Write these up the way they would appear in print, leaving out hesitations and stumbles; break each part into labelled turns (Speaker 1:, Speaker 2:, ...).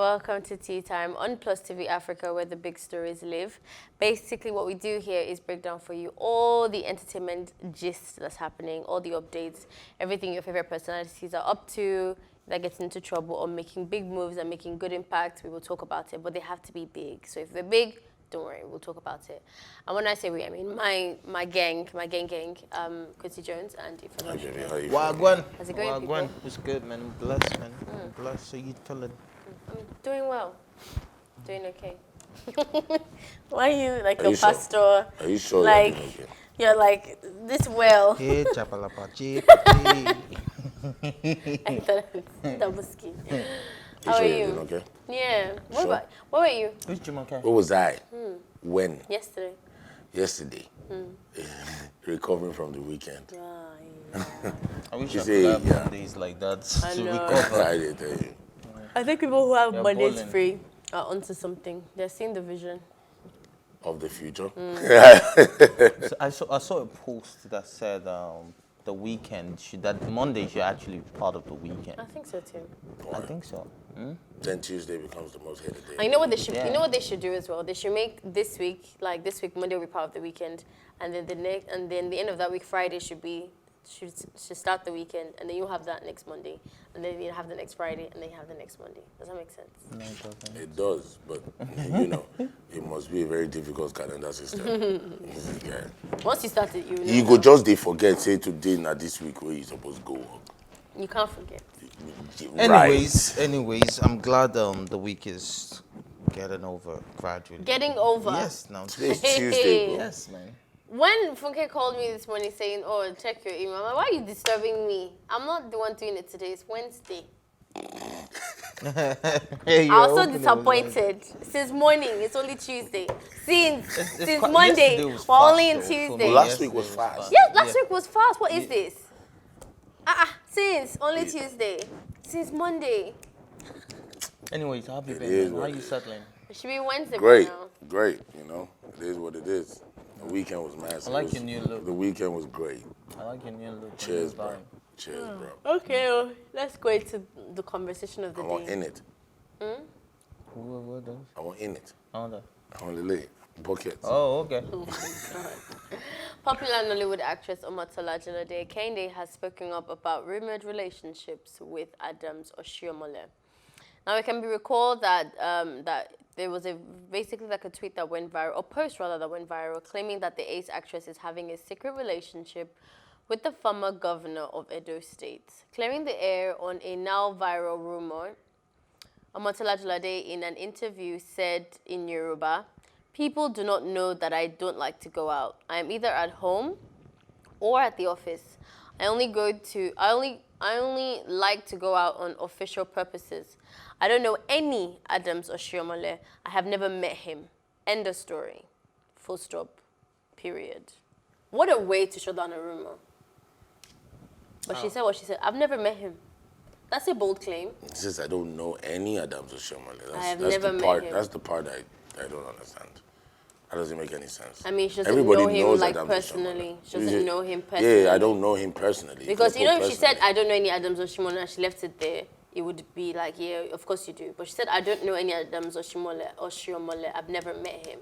Speaker 1: welcome to Tea Time on PlusTvAfrica, where the big stories live. Basically, what we do here is break down for you all the entertainment gist that's happening, all the updates, everything your favorite personalities are up to, that gets into trouble or making big moves and making good impact. We will talk about it, but they have to be big. So if they're big, don't worry, we'll talk about it. And when I say we, I mean my gang, Quincy Jones and Ifeanyi.
Speaker 2: Wagwan.
Speaker 1: How's it going, people?
Speaker 2: Wagwan. It's good, man. I'm blessed, man. I'm blessed. So you feeling?
Speaker 1: I'm doing well. Doing okay. Why are you like
Speaker 3: Are
Speaker 1: a
Speaker 3: you sure?
Speaker 1: pastor?
Speaker 3: Are you sure?
Speaker 1: Like,
Speaker 3: You're doing okay?
Speaker 1: you're like this well.
Speaker 2: Hey, chapalapa,
Speaker 1: Double skin.
Speaker 3: You
Speaker 1: How
Speaker 3: sure
Speaker 1: are
Speaker 3: you're
Speaker 1: you?
Speaker 3: doing okay?
Speaker 1: Yeah. What
Speaker 3: Sure.
Speaker 1: about? What were you?
Speaker 2: Which Jim okay?
Speaker 3: Where was I? When?
Speaker 1: Yesterday.
Speaker 3: Yesterday. Recovering from the weekend.
Speaker 2: I wish
Speaker 3: You
Speaker 2: I
Speaker 3: say,
Speaker 2: could have
Speaker 3: yeah.
Speaker 2: Mondays like that
Speaker 1: I
Speaker 2: to
Speaker 1: know.
Speaker 2: recover.
Speaker 3: I did tell you.
Speaker 1: I think people who have
Speaker 2: You're
Speaker 1: Mondays
Speaker 2: balling.
Speaker 1: free are onto something. They're seeing the vision.
Speaker 3: Of the future.
Speaker 2: So I saw a post that said the weekend that Monday should actually be part of the weekend.
Speaker 1: I think so too.
Speaker 2: I think so.
Speaker 3: Then Tuesday becomes the most hated
Speaker 1: And
Speaker 3: day.
Speaker 1: you know what they should?
Speaker 2: Yeah.
Speaker 1: You know what they should do as well. They should make this week Monday will be part of the weekend, and then the end of that week Friday should start the weekend, and then you have that next Monday, and then you have the next Friday, and then you have the next Monday. Does that make sense?
Speaker 2: No, it doesn't.
Speaker 3: It does, but you know, it must be a very difficult calendar system. Yeah.
Speaker 1: Once you start it, you know.
Speaker 3: You go just they forget, say today, not this week where you supposed to go work.
Speaker 1: You can't forget.
Speaker 2: Anyways, I'm glad the week is getting over gradually.
Speaker 1: Getting over.
Speaker 2: Yes, now.
Speaker 3: Today's Tuesday, bro.
Speaker 2: Yes, man.
Speaker 1: When Funke called me this morning saying, "Oh, check your email," I'm like, "Why are you disturbing me? I'm not the one doing it today. It's Wednesday."
Speaker 2: Hey,
Speaker 1: I was so disappointed. Since morning, it's only Tuesday. Since
Speaker 2: quite-
Speaker 1: Monday,
Speaker 2: yesterday was
Speaker 1: we're only in
Speaker 2: fast, though, for me.
Speaker 1: Tuesday.
Speaker 3: Well, last
Speaker 2: Yesterday
Speaker 3: week was
Speaker 2: was
Speaker 3: fast.
Speaker 2: fast.
Speaker 1: Yeah, last
Speaker 2: Yeah.
Speaker 1: week was fast. What is this? Since only Tuesday. Since Monday.
Speaker 2: Anyways, how have you
Speaker 3: It
Speaker 2: been?
Speaker 3: is
Speaker 2: man? How
Speaker 3: what
Speaker 2: are you
Speaker 3: it is.
Speaker 2: settling?
Speaker 1: It should be Wednesday by
Speaker 3: Great,
Speaker 1: now.
Speaker 3: great. You know, it is what it is. The weekend was massive.
Speaker 2: I like
Speaker 3: It was-
Speaker 2: your new look.
Speaker 3: The weekend was great.
Speaker 2: I like your new look.
Speaker 3: Cheers,
Speaker 2: your
Speaker 3: bro.
Speaker 2: vibe.
Speaker 3: Cheers, bro.
Speaker 1: Okay, well, let's go into the conversation of the
Speaker 3: I want
Speaker 1: day.
Speaker 3: in it.
Speaker 2: What does?
Speaker 3: I want in it.
Speaker 2: I wonder.
Speaker 3: I want to lay buckets.
Speaker 2: Oh, okay.
Speaker 1: Oh my God. Popular Nollywood actress Omotola Jalade Kehinde has spoken up about rumored relationships with Adams Oshiomhole. Now, it can be recalled that that there was basically like a tweet that went viral, or post rather that went viral, claiming that the ace actress is having a secret relationship with the former governor of Edo State. Clearing the air on a now viral rumor, Omotola Jalade in an interview said in Yoruba, "People do not know that I don't like to go out. I am either at home or at the office. I only like to go out on official purposes. I don't know any Adams Oshiomhole. I have never met him. End of story. Full stop. Period." What a way to shut down a rumor. But she said what she said. I've never met him. That's a bold claim.
Speaker 3: Since I don't know any Adams Oshiomhole,
Speaker 1: I have
Speaker 3: that's
Speaker 1: never
Speaker 3: the
Speaker 1: met
Speaker 3: part.
Speaker 1: him.
Speaker 3: That's the part I don't understand. That doesn't make any sense.
Speaker 1: I mean, she doesn't
Speaker 3: Everybody
Speaker 1: know him
Speaker 3: knows
Speaker 1: like
Speaker 3: Adams
Speaker 1: personally.
Speaker 3: Oshiomhole.
Speaker 1: She doesn't know him personally.
Speaker 3: Yeah, I don't know him personally.
Speaker 1: Because, you know, if she said,
Speaker 3: personally.
Speaker 1: "I don't know any Adams Oshiomhole," and she left it there, it would be like, yeah, of course you do. But she said, "I don't know any Adams Oshiomhole. I've never met him."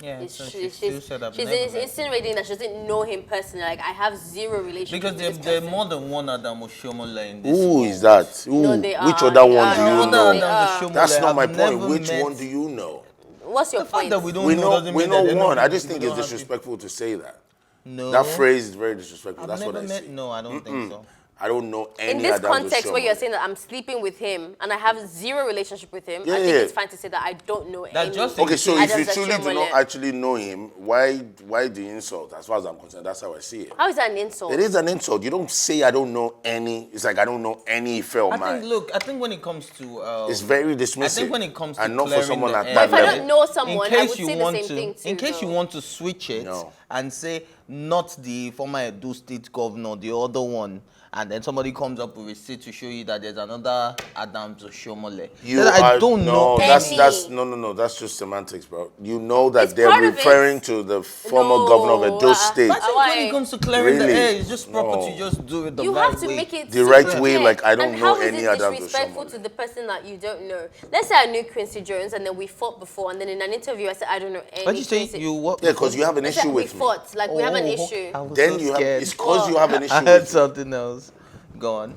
Speaker 2: Yeah, so she
Speaker 1: She's
Speaker 2: still said I've
Speaker 1: she's
Speaker 2: never met him.
Speaker 1: insinuating that she doesn't know him personally. Like, I have zero relationship
Speaker 2: Because
Speaker 1: with this
Speaker 2: there are
Speaker 1: person.
Speaker 2: more than one Adam Oshiomhole in this
Speaker 3: Who
Speaker 2: world.
Speaker 3: is that? Who?
Speaker 1: No, they
Speaker 3: Which
Speaker 1: are.
Speaker 3: other
Speaker 1: They
Speaker 3: one
Speaker 1: are.
Speaker 3: do
Speaker 1: No,
Speaker 3: you
Speaker 2: Other
Speaker 3: know?
Speaker 1: They
Speaker 2: Adams
Speaker 1: are.
Speaker 2: Oshiomhole
Speaker 3: That's not
Speaker 2: I've
Speaker 3: my point.
Speaker 2: never
Speaker 3: Which
Speaker 2: met.
Speaker 3: one do you know?
Speaker 1: What's your
Speaker 2: The
Speaker 1: point?
Speaker 2: fact that we don't
Speaker 3: We
Speaker 2: know
Speaker 3: know,
Speaker 2: doesn't
Speaker 3: we
Speaker 2: mean
Speaker 3: know
Speaker 2: that
Speaker 3: one. I
Speaker 2: everybody
Speaker 3: just think
Speaker 2: don't
Speaker 3: it's
Speaker 2: have to-
Speaker 3: disrespectful to say that.
Speaker 2: No.
Speaker 3: That phrase is very disrespectful.
Speaker 2: I've
Speaker 3: That's what
Speaker 2: never
Speaker 3: I
Speaker 2: met.
Speaker 3: see.
Speaker 2: No, I don't think so.
Speaker 3: I don't know any
Speaker 1: In this
Speaker 3: Adams
Speaker 1: context where you're
Speaker 3: Oshiomhole.
Speaker 1: saying that I'm sleeping with him and I have zero relationship with him,
Speaker 3: Yeah,
Speaker 1: I think
Speaker 3: yeah.
Speaker 1: it's fine to say that I don't know
Speaker 2: That
Speaker 1: any.
Speaker 2: just
Speaker 3: Okay, so if you
Speaker 1: Adams
Speaker 3: truly do
Speaker 1: Oshiomhole.
Speaker 3: not actually know him, why the insult? As far as I'm concerned, that's how I see it.
Speaker 1: How is that an insult?
Speaker 3: It is an insult. You don't say I don't know any. It's like I don't know any Ife
Speaker 2: I
Speaker 3: man.
Speaker 2: think. Look, I think when it comes to,
Speaker 3: It's very dismissive.
Speaker 2: I think when it comes to
Speaker 3: and not for
Speaker 2: clearing
Speaker 3: someone
Speaker 2: the
Speaker 3: at
Speaker 2: air,
Speaker 3: that
Speaker 1: But if I
Speaker 3: level.
Speaker 1: don't know someone,
Speaker 2: in
Speaker 1: I
Speaker 2: case
Speaker 1: would
Speaker 2: you
Speaker 1: say the
Speaker 2: want
Speaker 1: same
Speaker 2: to,
Speaker 1: thing too.
Speaker 2: in case you
Speaker 1: though.
Speaker 2: want to switch it,
Speaker 3: No.
Speaker 2: and say not the former Edo State governor, the other one, and then somebody comes up with a receipt to show you that there's another Adams Oshiomhole. I don't know.
Speaker 3: That's that's just semantics, bro. You know that
Speaker 1: It's
Speaker 3: they're
Speaker 1: part of it.
Speaker 3: referring to the former governor of Edo State.
Speaker 2: But I think when it comes to clearing the
Speaker 3: Really?
Speaker 2: air, it's just proper to just do it the
Speaker 1: You
Speaker 2: right
Speaker 1: have to
Speaker 2: way.
Speaker 1: make it
Speaker 3: The right
Speaker 1: super
Speaker 3: way,
Speaker 1: clear.
Speaker 3: like, I don't
Speaker 1: And
Speaker 3: know
Speaker 1: how is
Speaker 3: any
Speaker 1: it
Speaker 3: Adams
Speaker 1: disrespectful
Speaker 3: Oshiomhole?
Speaker 1: to the person that you don't know? Let's say I knew Quincy Jones and then we fought before, and then in an interview I said I don't know any.
Speaker 2: What did you say?
Speaker 1: Quincy.
Speaker 2: You what?
Speaker 3: Yeah, because you have an
Speaker 1: I said
Speaker 3: issue
Speaker 1: we
Speaker 3: with me.
Speaker 1: fought, like we have an
Speaker 2: Oh,
Speaker 1: issue.
Speaker 2: I was
Speaker 3: Then
Speaker 2: so
Speaker 3: you have,
Speaker 2: scared.
Speaker 3: it's because you have an issue
Speaker 2: I
Speaker 3: with
Speaker 2: heard
Speaker 3: me.
Speaker 2: something else. Go on.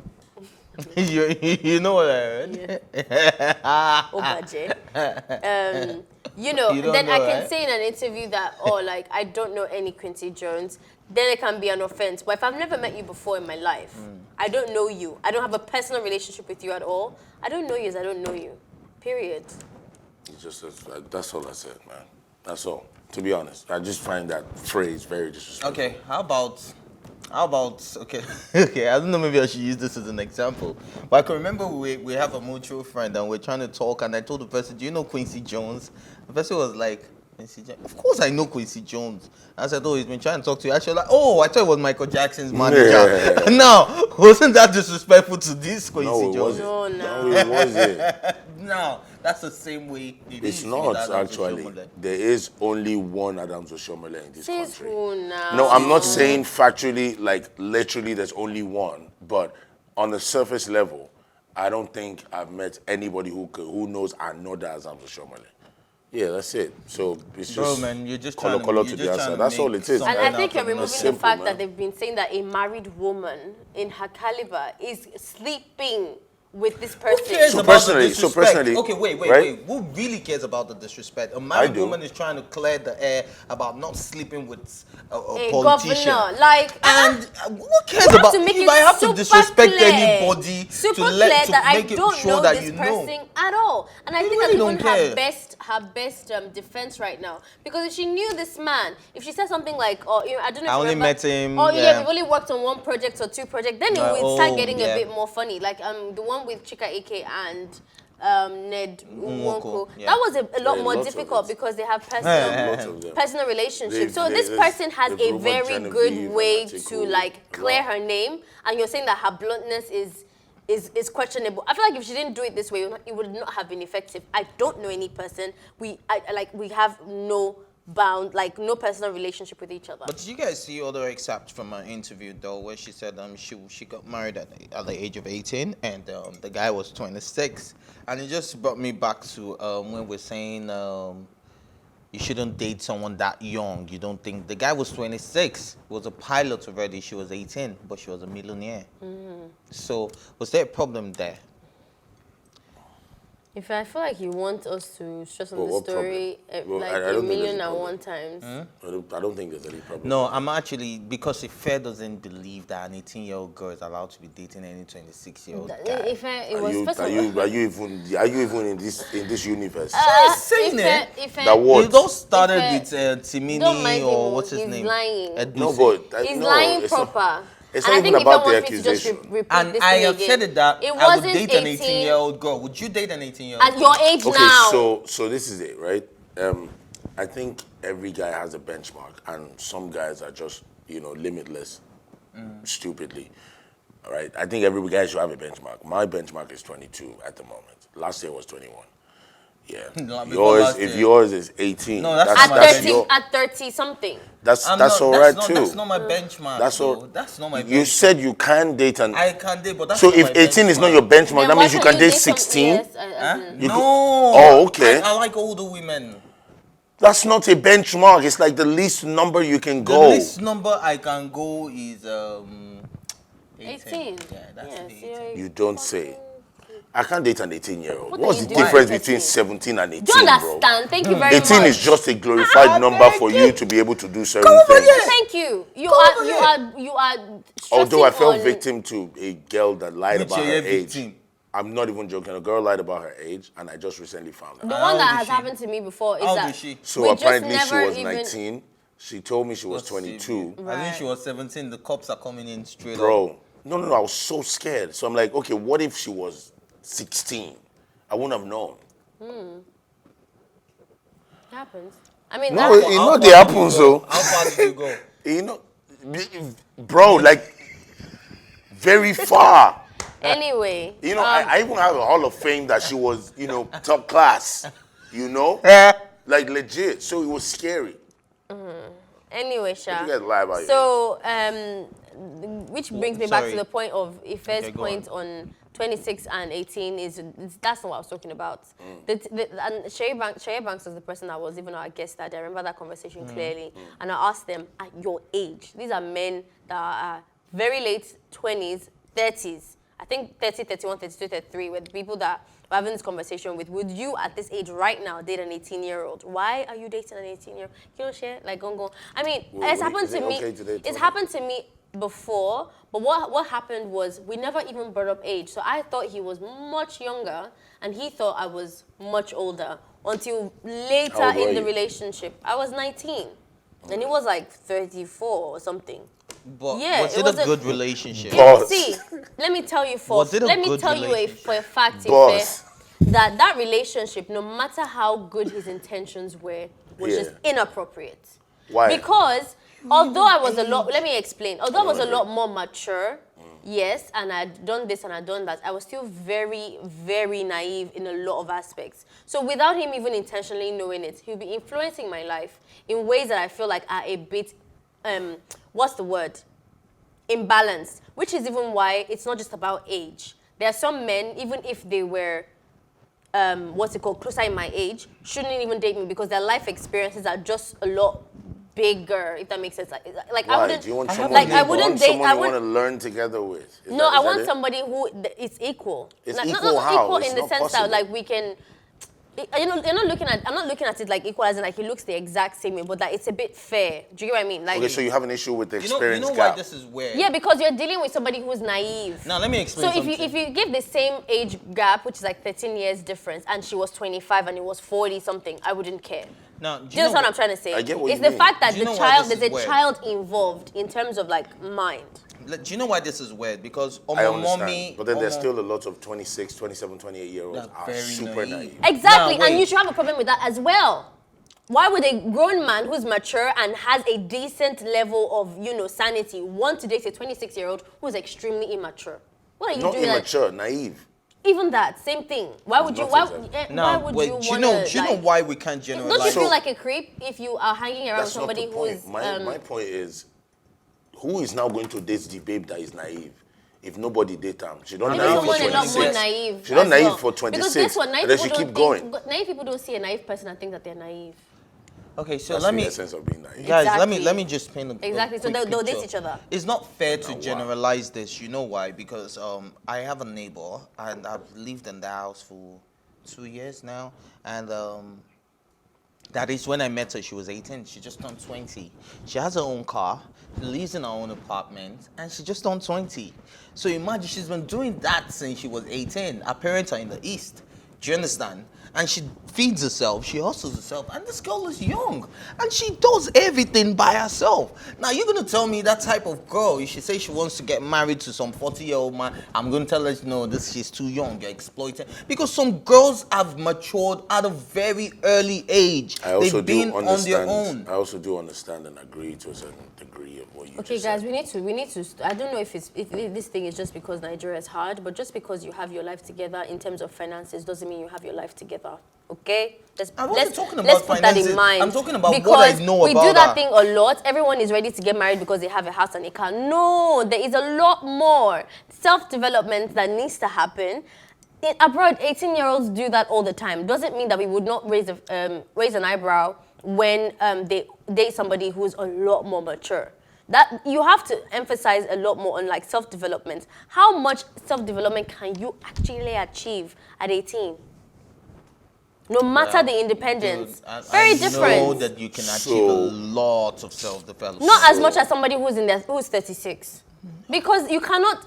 Speaker 2: you know what I heard?
Speaker 1: Oh, budget. You know,
Speaker 2: You don't
Speaker 1: then
Speaker 2: know,
Speaker 1: I can
Speaker 2: right?
Speaker 1: say in an interview that, oh, like, I don't know any Quincy Jones, then it can be an offense. But if I've never met you before in my life, I don't know you, I don't have a personal relationship with you at all, I don't know you as I don't know you. Period.
Speaker 3: It's just, that's all I said, man. That's all. To be honest, I just find that phrase very disrespectful.
Speaker 2: Okay, how about, okay, okay, I don't know, maybe I should use this as an example. But I can remember we have a mutual friend and we're trying to talk and I told the person, do you know Quincy Jones? The person was like, Quincy Jones? Of course I know Quincy Jones. I said, oh, he's been trying to talk to you. Actually, like, oh, I thought it was Michael Jackson's manager.
Speaker 3: Yeah.
Speaker 2: Now, wasn't that disrespectful to this Quincy
Speaker 3: No, it
Speaker 2: Jones?
Speaker 3: wasn't.
Speaker 1: No.
Speaker 3: No, it wasn't.
Speaker 2: No, that's the same way it
Speaker 3: It's
Speaker 2: is
Speaker 3: not,
Speaker 2: with Adams
Speaker 3: actually.
Speaker 2: Oshiomhole.
Speaker 3: There is only one Adams Oshiomhole in this
Speaker 1: Says
Speaker 3: country.
Speaker 1: who now?
Speaker 3: No, I'm not saying factually, like literally there's only one, but on the surface level, I don't think I've met anybody who knows another Adams Oshiomhole. Yeah, that's it. So it's
Speaker 2: Bro,
Speaker 3: just
Speaker 2: man, you're just
Speaker 3: color
Speaker 2: trying to-
Speaker 3: to
Speaker 2: you're
Speaker 3: the
Speaker 2: just
Speaker 3: answer.
Speaker 2: trying to
Speaker 3: That's all
Speaker 2: make
Speaker 3: it is.
Speaker 2: something
Speaker 1: And I
Speaker 3: man.
Speaker 1: think you're
Speaker 2: Nothing,
Speaker 1: removing
Speaker 2: nothing.
Speaker 1: the
Speaker 3: Simple,
Speaker 1: fact
Speaker 3: man.
Speaker 1: that they've been saying that a married woman in her caliber is sleeping with this person.
Speaker 2: Who cares
Speaker 3: So
Speaker 2: about
Speaker 3: personally-
Speaker 2: the
Speaker 3: so
Speaker 2: disrespect?
Speaker 3: personally,
Speaker 2: Okay, wait.
Speaker 3: right?
Speaker 2: Who really cares about the disrespect? A married
Speaker 3: do.
Speaker 2: woman is trying to clear the air about not sleeping with a
Speaker 1: A
Speaker 2: politician.
Speaker 1: governor, like,
Speaker 2: And who cares
Speaker 1: you have
Speaker 2: about
Speaker 1: to make
Speaker 2: if
Speaker 1: it
Speaker 2: I have to
Speaker 1: super
Speaker 2: disrespect
Speaker 1: clear,
Speaker 2: anybody
Speaker 1: super
Speaker 2: to
Speaker 1: clear that I
Speaker 2: make it
Speaker 1: don't
Speaker 2: sure
Speaker 1: know
Speaker 2: that
Speaker 1: this
Speaker 2: you
Speaker 1: person
Speaker 2: know.
Speaker 1: at all. And I
Speaker 2: You
Speaker 1: think
Speaker 2: really
Speaker 1: that's even
Speaker 2: don't care.
Speaker 1: her best defense right now. Because if she knew this man, if she said something like, oh, you know, I don't know if
Speaker 2: I
Speaker 1: you
Speaker 2: only
Speaker 1: remember,
Speaker 2: met him,
Speaker 1: oh
Speaker 2: yeah.
Speaker 1: we've only worked on one project or two projects, then it
Speaker 2: Like,
Speaker 1: would start
Speaker 2: oh,
Speaker 1: getting
Speaker 2: yeah.
Speaker 1: a bit more funny. Like the one with Chika Ike and Ned Nwoko.
Speaker 2: yeah.
Speaker 1: That was a lot
Speaker 3: Yeah,
Speaker 1: more
Speaker 3: lots of
Speaker 1: difficult
Speaker 3: it.
Speaker 1: because they have
Speaker 3: Lots of them.
Speaker 1: personal relationships. So
Speaker 3: They've-
Speaker 1: this
Speaker 3: there's-
Speaker 1: person has
Speaker 3: they've
Speaker 1: a
Speaker 3: rumored
Speaker 1: very
Speaker 3: Genevieve
Speaker 1: good
Speaker 3: and
Speaker 1: way
Speaker 3: Atiku
Speaker 1: to like
Speaker 3: a
Speaker 1: clear
Speaker 3: lot.
Speaker 1: her name, and you're saying that her bluntness is questionable. I feel like if she didn't do it this way, it would not have been effective. I don't know any person. We have no bound, like no personal relationship with each other.
Speaker 2: But did you guys see other excerpts from her interview though, where she said she got married at the age of 18 and the guy was 26, and it just brought me back to when we're saying you shouldn't date someone that young. You don't think the guy was 26, was a pilot already. She was 18, but she was a millionaire. So was there a problem there?
Speaker 1: If I feel like you want us to stress on the
Speaker 3: What
Speaker 1: story,
Speaker 3: problem? Well,
Speaker 1: like
Speaker 3: I
Speaker 1: a
Speaker 3: don't think there's
Speaker 1: million
Speaker 3: a
Speaker 1: and
Speaker 3: problem.
Speaker 1: one times.
Speaker 3: I don't think there's any problem.
Speaker 2: No, I'm actually, because Ife doesn't believe that an 18-year-old girl is allowed to be dating any 26-year-old guy.
Speaker 1: If it was first
Speaker 3: Are
Speaker 1: of
Speaker 3: you,
Speaker 1: all,
Speaker 3: are you even in this universe?
Speaker 2: saying it.
Speaker 3: That what?
Speaker 2: It all started
Speaker 1: Ife,
Speaker 2: with Timini
Speaker 1: don't mind him,
Speaker 2: or what's his
Speaker 1: he's
Speaker 2: name?
Speaker 1: lying.
Speaker 3: No,
Speaker 2: Edbuse.
Speaker 3: but
Speaker 1: He's
Speaker 3: no,
Speaker 1: lying
Speaker 3: it's not-
Speaker 1: proper.
Speaker 3: It's
Speaker 1: And
Speaker 3: not
Speaker 1: I think
Speaker 3: even
Speaker 1: if
Speaker 3: about the
Speaker 1: wants me to just
Speaker 3: accusation.
Speaker 1: repeat
Speaker 2: And
Speaker 1: this
Speaker 2: I
Speaker 1: thing
Speaker 2: have
Speaker 1: again,
Speaker 2: said it that
Speaker 1: it
Speaker 2: I would
Speaker 1: wasn't
Speaker 2: date an
Speaker 1: 18
Speaker 2: 18-year-old girl. Would you date an 18-year-old
Speaker 1: at
Speaker 2: girl?
Speaker 1: your age
Speaker 3: Okay,
Speaker 1: now.
Speaker 3: so this is it, right? I think every guy has a benchmark, and some guys are just, limitless, stupidly. All right, I think every guy should have a benchmark. My benchmark is 22 at the moment. Last year was 21. Yeah.
Speaker 2: No, before last
Speaker 3: If
Speaker 2: year.
Speaker 3: yours is 18,
Speaker 2: No, that's
Speaker 1: At
Speaker 2: not my
Speaker 1: 30,
Speaker 2: benchmark.
Speaker 1: at 30 something.
Speaker 3: that's
Speaker 2: I'm
Speaker 3: that's
Speaker 2: not-
Speaker 3: all
Speaker 2: that's
Speaker 3: right
Speaker 2: not,
Speaker 3: too.
Speaker 2: That's not my benchmark.
Speaker 3: That's all.
Speaker 2: though. That's not my benchmark.
Speaker 3: You said you can date an.
Speaker 2: I can date, but that's
Speaker 3: So
Speaker 2: not
Speaker 3: if
Speaker 2: my
Speaker 3: 18 is not
Speaker 2: benchmark.
Speaker 3: your benchmark,
Speaker 1: Then
Speaker 3: that
Speaker 1: why
Speaker 3: means you
Speaker 1: can't
Speaker 3: can date
Speaker 1: some-
Speaker 3: 16.
Speaker 1: yes,
Speaker 2: Huh?
Speaker 3: You
Speaker 2: No.
Speaker 3: could- Oh, okay.
Speaker 2: I like older women.
Speaker 3: That's not a benchmark. It's like the least number you can
Speaker 2: The
Speaker 3: go.
Speaker 2: least number I can go is
Speaker 1: 18.
Speaker 2: Yeah, that's
Speaker 1: Yes,
Speaker 2: the 18.
Speaker 3: You don't say. I can't date an 18-year-old.
Speaker 1: What
Speaker 3: What's
Speaker 1: are
Speaker 3: the
Speaker 1: you doing
Speaker 3: difference
Speaker 1: at
Speaker 3: between
Speaker 1: 13?
Speaker 3: 17 and 18,
Speaker 1: Do you
Speaker 3: bro?
Speaker 1: understand? Thank you very
Speaker 3: 18
Speaker 1: much.
Speaker 3: is just a glorified number for you to be able to do certain things.
Speaker 1: Thank you. You are.
Speaker 3: Although I
Speaker 1: stressing
Speaker 3: fell
Speaker 1: on-
Speaker 3: victim to a girl that lied
Speaker 2: Which
Speaker 3: about her
Speaker 2: you're a
Speaker 3: age.
Speaker 2: victim.
Speaker 3: I'm not even joking. A girl lied about her age, and I just recently found
Speaker 1: The
Speaker 3: out.
Speaker 1: one
Speaker 2: How old
Speaker 1: that
Speaker 2: is
Speaker 1: has
Speaker 2: she?
Speaker 1: happened to me before is
Speaker 2: How old
Speaker 1: that
Speaker 2: is she?
Speaker 3: So
Speaker 1: we just
Speaker 3: apparently she
Speaker 1: never
Speaker 3: was
Speaker 1: even-
Speaker 3: 19. She told me she was 22.
Speaker 2: I think she was 17. The cops are coming in straight up.
Speaker 3: Bro, no, I was so scared. So I'm like, okay, what if she was 16? I wouldn't have known.
Speaker 1: Happens. I mean,
Speaker 3: No,
Speaker 1: that's
Speaker 3: you know they happen, so.
Speaker 2: How far did you go?
Speaker 3: You know, bro, like, very far.
Speaker 1: anyway.
Speaker 3: You know, I even have a Hall of Fame that she was, you know, top class. You know? Like, legit. So it was scary.
Speaker 1: Anyway, Sha.
Speaker 3: You guys lie about
Speaker 1: So, which brings me back to
Speaker 2: sorry.
Speaker 1: the point of Ife's
Speaker 2: Okay, go
Speaker 1: point on 26 and 18 is that's not what I was talking about. And Sherry Banks was the person that was even our guest that day. I remember that conversation clearly. And I asked them, at your age, these are men that are very late 20s, 30s. I think 30, 31, 32, 33 were the people that we're having this conversation with. Would you, at this age right now, date an 18-year-old? Why are you dating an 18-year-old? You don't share? Like, go. I mean, it's happened to me. It's happened to me before, but what happened was we never even brought up age. So I thought he was much younger, and he thought I was much older until later in the relationship. I was 19, and he was like 34 or something.
Speaker 2: But
Speaker 1: Yeah,
Speaker 2: was it a good relationship?
Speaker 1: See, let me tell you for
Speaker 2: Was it a
Speaker 1: let me
Speaker 2: good
Speaker 1: tell you
Speaker 2: relationship?
Speaker 1: for a fact,
Speaker 3: Boss.
Speaker 1: Ife, that relationship, no matter how good his intentions were, was just inappropriate.
Speaker 3: Why?
Speaker 1: Because although I was let me explain. Although I was a lot more mature, yes, and I'd done this and I'd done that, I was still very, very naive in a lot of aspects. So without him even intentionally knowing it, he'll be influencing my life in ways that I feel like are a bit what's the word? Imbalanced, which is even why it's not just about age. There are some men, even if they were, closer in my age, shouldn't even date me because their life experiences are just a lot bigger, if that makes sense. Like
Speaker 3: Why?
Speaker 1: I wouldn't,
Speaker 3: Do you want someone,
Speaker 1: like I wouldn't date.
Speaker 3: someone you want to learn together with?
Speaker 1: No, I want somebody who is equal.
Speaker 3: It's
Speaker 1: Like,
Speaker 3: equal
Speaker 1: not
Speaker 3: how?
Speaker 1: equal
Speaker 3: It's
Speaker 1: in the
Speaker 3: not
Speaker 1: sense
Speaker 3: possible.
Speaker 1: that like we can. I'm not looking at it like equal as in like he looks the exact same way, but that it's a bit fair. Do you get what I mean? Like,
Speaker 3: Okay, so you have an issue with the
Speaker 2: You know
Speaker 3: experience
Speaker 2: why
Speaker 3: gap.
Speaker 2: this is weird?
Speaker 1: yeah, because you're dealing with somebody who's naive.
Speaker 2: Now let me explain
Speaker 1: So
Speaker 2: something.
Speaker 1: if you give the same age gap, which is like 13 years difference, and she was 25 and he was 40 something, I wouldn't care.
Speaker 2: Now,
Speaker 1: Do you know what I'm trying to say?
Speaker 3: I get what
Speaker 1: it's
Speaker 3: you
Speaker 1: the
Speaker 3: mean.
Speaker 1: fact that
Speaker 2: Do you
Speaker 1: the
Speaker 2: know why
Speaker 1: child,
Speaker 2: this
Speaker 1: there's
Speaker 2: is
Speaker 1: a
Speaker 2: weird?
Speaker 1: child involved in terms of like mind.
Speaker 2: Do you know why this is weird? Because
Speaker 3: I understand.
Speaker 2: mommy,
Speaker 3: But then there's still a lot of 26, 27, 28-year-olds
Speaker 2: They're
Speaker 3: are
Speaker 2: very
Speaker 3: super
Speaker 2: naive.
Speaker 3: naive.
Speaker 1: Exactly,
Speaker 2: Now,
Speaker 1: and
Speaker 2: wait.
Speaker 1: you should have a problem with that as well. Why would a grown man who's mature and has a decent level of, sanity want to date a 26-year-old who's extremely immature? What are you
Speaker 3: Not
Speaker 1: doing?
Speaker 3: immature, naive.
Speaker 1: Even that, same thing. Why would you?
Speaker 3: not
Speaker 1: Why,
Speaker 3: exactly.
Speaker 1: why would you
Speaker 2: do
Speaker 1: want
Speaker 2: you
Speaker 1: to?
Speaker 2: know why we can't
Speaker 1: Don't
Speaker 2: generalize?
Speaker 1: you feel
Speaker 3: So-
Speaker 1: like a creep if you are hanging around
Speaker 3: That's not
Speaker 1: somebody
Speaker 3: the
Speaker 1: who
Speaker 3: point.
Speaker 1: is?
Speaker 3: My point is, who is now going to date the babe that is naive? If nobody date her, she don't
Speaker 1: Maybe
Speaker 3: naive for
Speaker 1: someone a lot more
Speaker 3: 26.
Speaker 1: naive.
Speaker 3: She don't
Speaker 1: as
Speaker 3: naive
Speaker 1: well.
Speaker 3: for
Speaker 1: Because
Speaker 3: 26.
Speaker 1: guess what? Naive
Speaker 3: And then she
Speaker 1: people
Speaker 3: keep
Speaker 1: don't
Speaker 3: going.
Speaker 1: think. Naive people don't see a naive person and think that they're naive.
Speaker 2: Okay, so
Speaker 3: That's
Speaker 2: let
Speaker 3: the
Speaker 2: me,
Speaker 3: essence of being naive.
Speaker 2: guys,
Speaker 1: Exactly.
Speaker 2: let me just paint a
Speaker 1: Exactly. So
Speaker 2: quick
Speaker 1: they'll date
Speaker 2: picture.
Speaker 1: each other.
Speaker 2: It's not fair to
Speaker 3: why?
Speaker 2: generalize this. You know why? Because I have a neighbor and I've lived in the house for 2 years now, and that is when I met her. She was 18. She just turned 20. She has her own car, she lives in her own apartment, and she just turned 20. So imagine she's been doing that since she was 18. Her parents are in the East. Do you understand? And she feeds herself, she hustles herself, and this girl is young, and she does everything by herself. Now you're gonna tell me that type of girl, she say she wants to get married to some 40-year-old man, I'm gonna tell her no, she's too young, you're exploiting. Because some girls have matured at a very early age.
Speaker 3: I also
Speaker 2: They've been
Speaker 3: do
Speaker 2: on their
Speaker 3: understand.
Speaker 2: own.
Speaker 3: I also do understand and agree to a certain degree of what you
Speaker 1: Okay,
Speaker 3: just
Speaker 1: guys,
Speaker 3: said.
Speaker 1: we need to. I don't know if this thing is just because Nigeria is hard, but just because you have your life together in terms of finances doesn't mean you have your life together. Okay,
Speaker 2: I wasn't talking
Speaker 1: let's
Speaker 2: about
Speaker 1: put that
Speaker 2: finances.
Speaker 1: in mind.
Speaker 2: I'm talking about
Speaker 1: because
Speaker 2: what I know
Speaker 1: we
Speaker 2: about
Speaker 1: do that
Speaker 2: her.
Speaker 1: thing a lot. Everyone is ready to get married because they have a house and a car. No, there is a lot more self-development that needs to happen. Abroad, 18-year-olds do that all the time. Doesn't mean that we would not raise an eyebrow when they date somebody who's a lot more mature. That you have to emphasize a lot more on like self-development. How much self-development can you actually achieve at 18? No matter the independence.
Speaker 2: Dude,
Speaker 1: Very
Speaker 2: I
Speaker 1: different.
Speaker 2: know that you can achieve a lot of self-development.
Speaker 1: Not as much as somebody who's 36. Because you cannot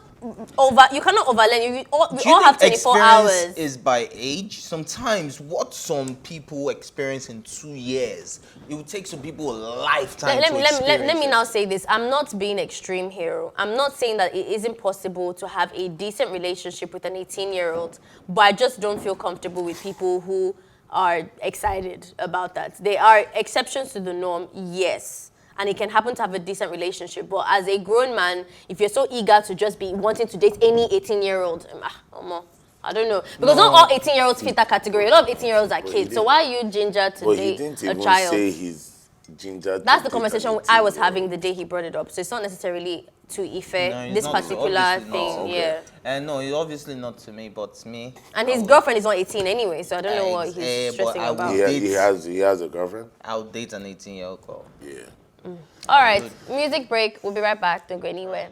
Speaker 1: overlearn. We all
Speaker 2: Do you
Speaker 1: have
Speaker 2: think
Speaker 1: 24
Speaker 2: experience
Speaker 1: hours.
Speaker 2: is by age? Sometimes what some people experience in 2 years, it would take some people a lifetime
Speaker 1: Let
Speaker 2: to
Speaker 1: me
Speaker 2: experience
Speaker 1: now say this. I'm not being extreme here. I'm not saying that it isn't possible to have a decent relationship with an 18-year-old, but I just don't feel comfortable with people who are excited about that. They are exceptions to the norm, yes. And it can happen to have a decent relationship. But as a grown man, if you're so eager to just be wanting to date any 18-year-old, I don't know. Because not all 18-year-olds fit that category. A lot of 18-year-olds are kids. So why are you ginger to
Speaker 3: But he
Speaker 1: date
Speaker 3: didn't
Speaker 1: a
Speaker 3: even
Speaker 1: child?
Speaker 3: say he's ginger.
Speaker 1: That's the conversation I was having the day he brought it up. So it's not necessarily to Ife,
Speaker 2: No,
Speaker 1: this
Speaker 2: it's not,
Speaker 1: particular
Speaker 2: obviously
Speaker 1: thing,
Speaker 2: not.
Speaker 3: okay.
Speaker 1: yeah.
Speaker 2: And no, it's obviously not to me, but to me.
Speaker 1: And his girlfriend is not 18 anyway, so I don't know what
Speaker 2: But
Speaker 1: he's stressing
Speaker 2: I
Speaker 1: about.
Speaker 2: would-
Speaker 3: He has a girlfriend.
Speaker 2: I'll date an 18-year-old girl.
Speaker 3: Yeah.
Speaker 1: All right, music break. We'll be right back. Don't go anywhere.